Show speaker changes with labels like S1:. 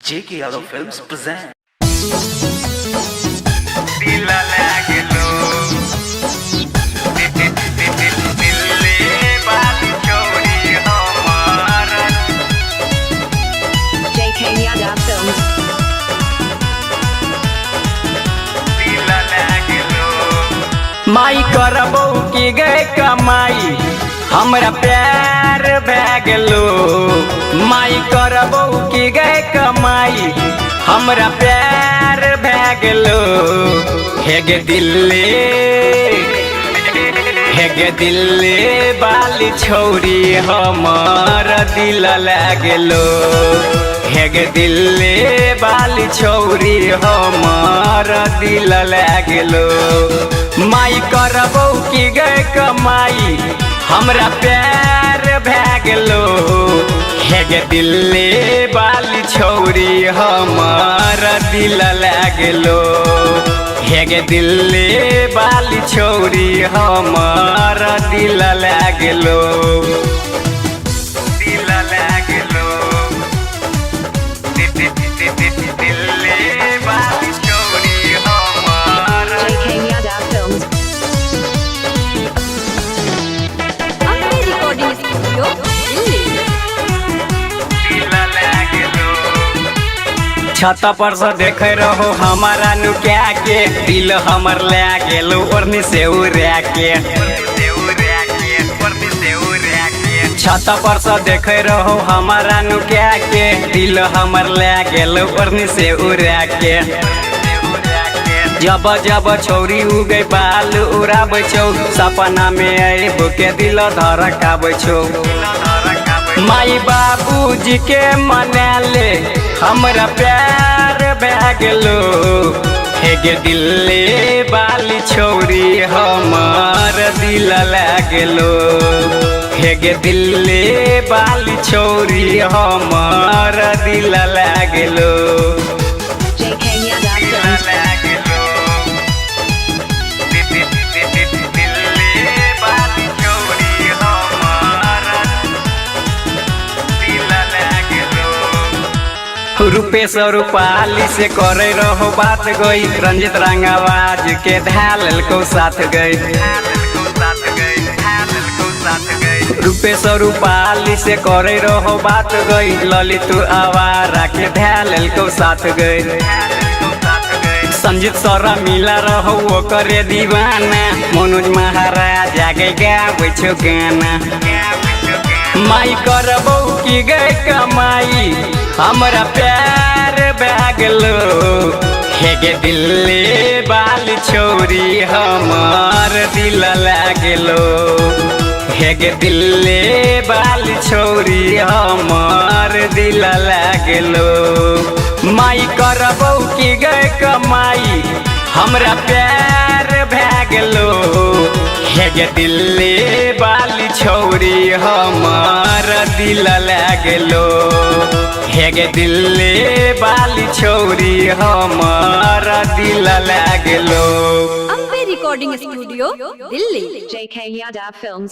S1: J.K. Yadav Films present.
S2: J.K. Yadav Films.
S3: माई करबो की गए कमाई हमरा प्यार भै गेलो। माई करबो की गए कमाई हमरा प्यार भै गेलो। हे गे दिल्ली बाली छौरी हमर दिल लागलो। हे गे दिल्ली बाली छौरी हमर दिल लागलो। माई करबो की गए कमाई हमरा प्यार भै गेलो। हे गे दिल्ली बाली छौरी हमर दिल लागलो। हे गे दिल्ली बाली छौरी हमर दिल लागलो। दिल लागलो दिल्ली बाली छौरी हमर
S2: J.K. Yadav Films. Ambe Recording Studio, Delhi.
S3: छत पर से देखे रहो हमारा नुक्या के दिल हमर ले गेलो ओरनी से उड़ा के। छत पर से देखे रहो हमारा नुक्या के दिल हमर ले गेलो ओरनी से उड़ा के। जब जब छौरी उगे बाल उड़ाबै छौ सपना में आइब के दिल धड़काबै छौ। माई बाबूजी के मनाले हमरा प्यार भै गेलो। हे गे दिल्ली बाली छौरी हमर दिल लागलो। हे गे दिल्ली बाली छौरी हमर दिल लागलो।
S2: J.K. Yadav Films. Rupesh Rupali से करे रहो बात गई रंजित रंगावाज के धाल को साथ गई। रूपेश रूपाली से करे रहो बात गई ललित आवारा के धाल को साथ गई। संजीत सौरा मिला रहो वो करे दीवाना मनोज महाराज आगे गावे छो गाना। माई करबो की गए कमाई हमरा प्यार भै गेलो। हे गे दिल्ली बाली छौरी हमर दिल लागलो। हे गे दिल्ली बाली छौरी हमर दिल लागलो। माई करबो की गए कमाई हमरा प्यार भै गेलो। हे गे दिल्ली बाली छौरी हमर दिल लागलो। हे गे दिल्ली बाली छौरी हमर दिल लागलो। Ambe Recording Studio, Delhi. J.K. Yadav Films.